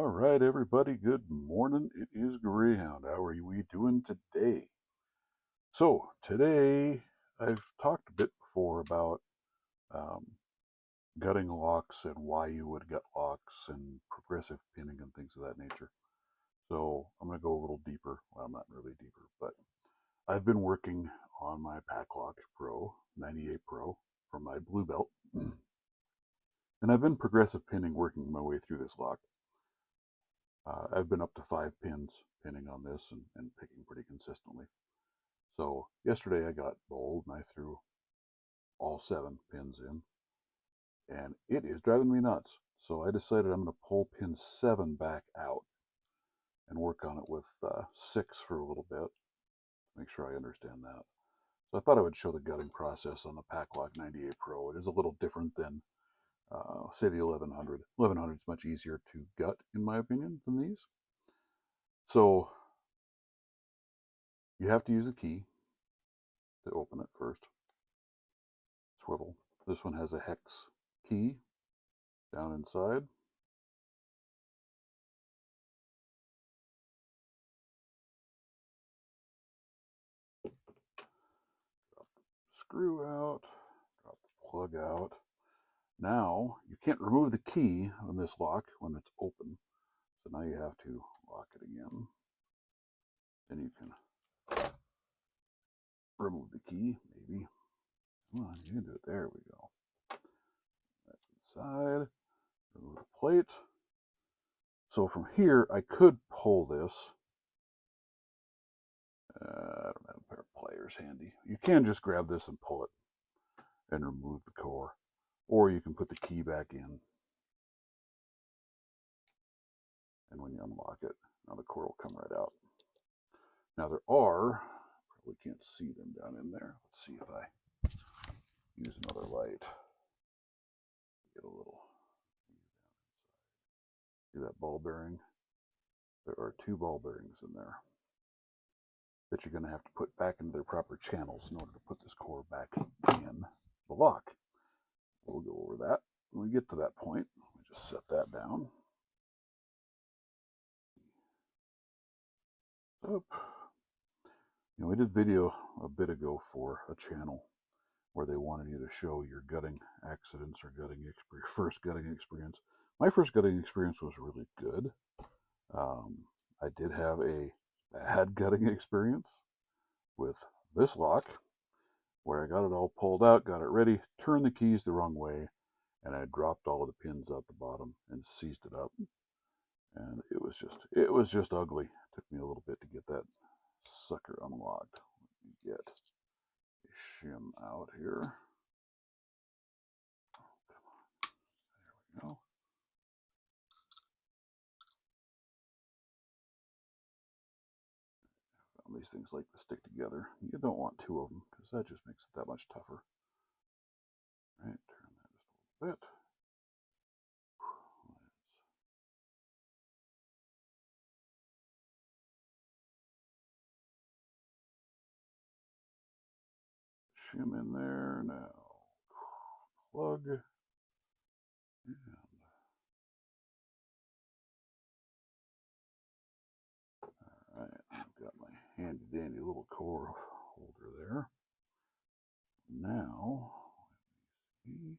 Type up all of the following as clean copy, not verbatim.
All right, everybody, good morning. It is Greyhound. How are we doing today? So, today I've talked a bit before about um, gutting locks and why you would gut locks and progressive pinning and things of that nature. So, I'm going to go a little deeper. Well, not really deeper, but I've been working on my Paclock Pro 98 Pro from my blue belt, and I've been progressive pinning working my way through this lock. I've been up to 5 pins pinning on this and picking pretty consistently. So yesterday I got bold and I threw all 7 pins in, and it is driving me nuts. So I decided I'm going to pull pin 7 back out and work on it with 6 for a little bit, make sure I understand that. So I thought I would show the gutting process on the Paclock 98 Pro. It is a little different than, say, the 1100. 1100 is much easier to gut, in my opinion, than these. So you have to use a key to open it first. Swivel. This one has a hex key down inside. Drop the screw out, drop the plug out. Now, you can't remove the key on this lock when it's open, so now you have to lock it again. Then you can remove the key, maybe. Come on, you can do it. There we go. That's inside. Remove the plate. So from here, I could pull this. I don't have a pair of pliers handy. You can just grab this and pull it and remove the core. Or you can put the key back in. And when you unlock it, now the core will come right out. Now there are, probably can't see them down in there. Let's see if I use another light. Get a little, see that ball bearing? There are 2 ball bearings in there that you're going to have to put back into their proper channels in order to put this core back in the lock. We'll go over that when we get to that point. We just set that down. Up. You know, we did video a bit ago for a channel where they wanted you to show your gutting accidents or first gutting experience. My first gutting experience was really good. I did have a bad gutting experience with this lock where I got it all pulled out, got it ready, turned the keys the wrong way, and I dropped all of the pins out the bottom and seized it up. And it was just ugly. It took me a little bit to get that sucker unlocked. Let me get a shim out here. There we go. These things like to stick together. You don't want 2 of them because that just makes it that much tougher. All right, turn that just a little bit. Shim in there now. Plug. And all right, I've got my handy dandy little core holder there. Now, let me see.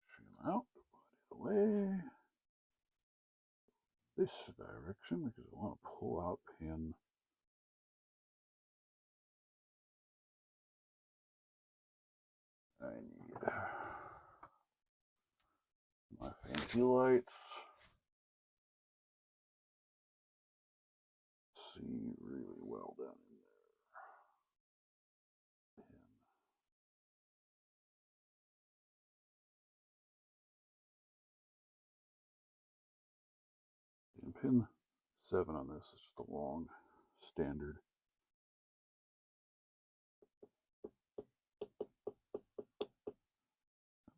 Shim out, put it away. This direction because I want to pull out pin. I need my fancy lights. See really well down in there. And pin 7 on this is just a long standard.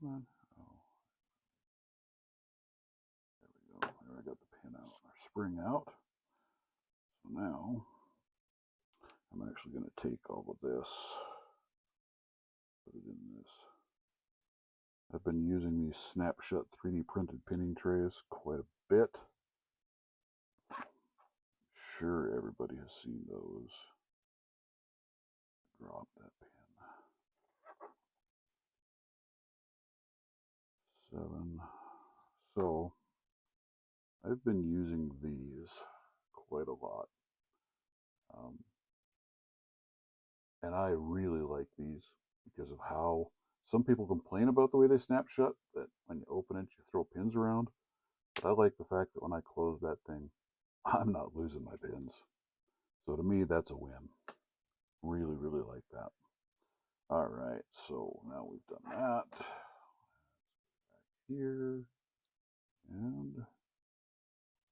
Come on. Oh. There we go. There I got the pin out, or spring out. So now I'm actually going to take all of this, put it in this. I've been using these snapshot 3D printed pinning trays quite a bit. sure everybody has seen those. Drop that pin. 7. So I've been using these quite a lot. And I really like these because of how some people complain about the way they snap shut, that when you open it, you throw pins around. But I like the fact that when I close that thing, I'm not losing my pins. So to me, that's a win. Really, really like that. All right, so now we've done that. Back here, and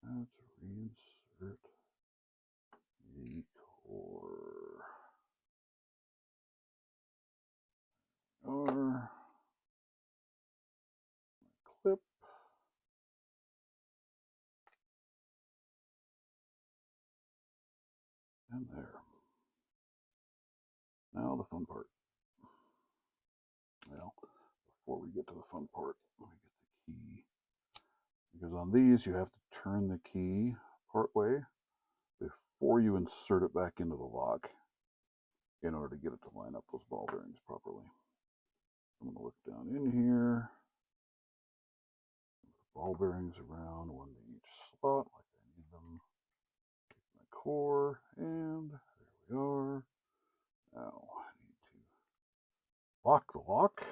let's reinsert the core. Or clip. And there. Now the fun part. Well, before we get to the fun part, let me get the key. Because on these, you have to turn the key part way before you insert it back into the lock in order to get it to line up those ball bearings properly. I'm going to look down in here. Ball bearings around, one to each slot, like I need them. Take my core, and there we are. Now I need to lock the lock.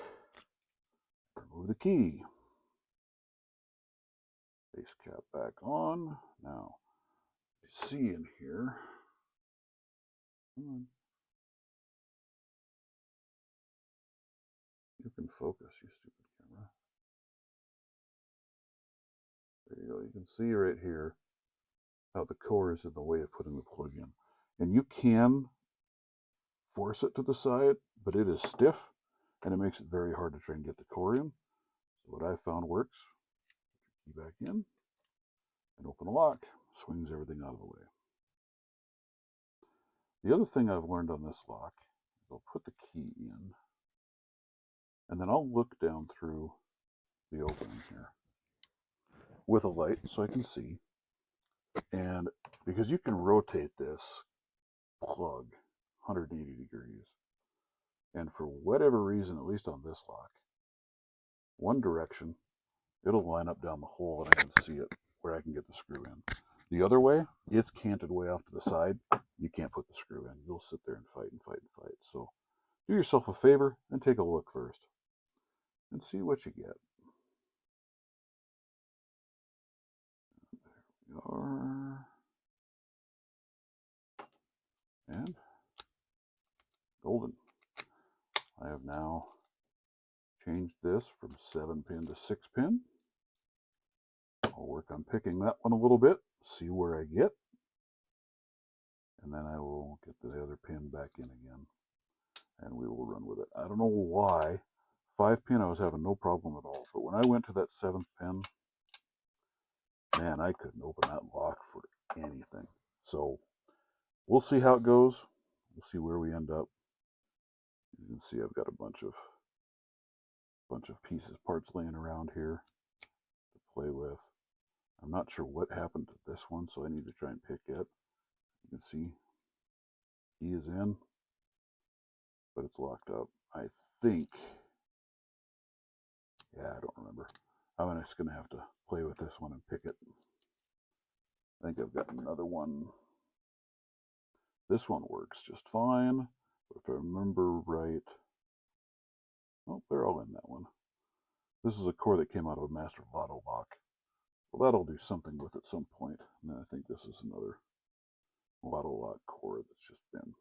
Remove the key. Base cap back on. Now, you see in here. You can focus, you stupid camera. There you go. You can see right here how the core is in the way of putting the plug in. And you can force it to the side, but it is stiff, and it makes it very hard to try and get the core in. So what I found works, put your key back in, and open the lock. Swings everything out of the way. The other thing I've learned on this lock is I'll put the key in, and then I'll look down through the opening here with a light so I can see. And because you can rotate this plug 180 degrees, and for whatever reason, at least on this lock, one direction, it'll line up down the hole and I can see it where I can get the screw in. The other way, it's canted way off to the side. You can't put the screw in. You'll sit there and fight and fight and fight. So do yourself a favor and take a look first and see what you get. There we are. And golden. I have now changed this from 7-pin to 6-pin. I'll work on picking that one a little bit, see where I get, and then I will get the other pin back in again, and we will run with it. I don't know why. 5-pin I was having no problem at all, but when I went to that 7th pin, man, I couldn't open that lock for anything. So we'll see how it goes. We'll see where we end up. You can see I've got a bunch of pieces, parts laying around here to play with. I'm not sure what happened to this one, so I need to try and pick it. You can see key is in, but it's locked up. I think, yeah, I don't remember. I'm just going to have to play with this one and pick it. I think I've got another one. This one works just fine, but if I remember right, oh, they're all in that one. This is a core that came out of a Master Lotto lock. Well, that'll do something with at some point. And then I think this is another Lotto lock core that's just been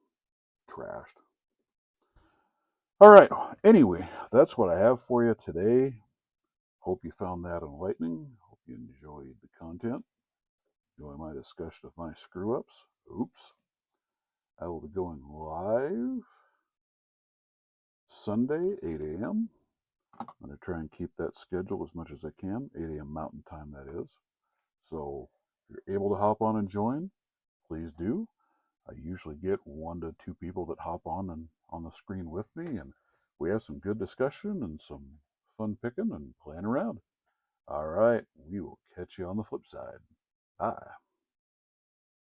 trashed. All right, anyway, that's what I have for you today. Hope you found that enlightening. Hope you enjoyed the content. Enjoy my discussion of my screw-ups. Oops. I will be going live Sunday, 8 a.m. I'm going to try and keep that schedule as much as I can, 8 a.m. Mountain Time, that is. So if you're able to hop on and join, please do. I usually get 1 to 2 people that hop on and on the screen with me, and we have some good discussion and some fun picking and playing around. All right, we will catch you on the flip side. Bye.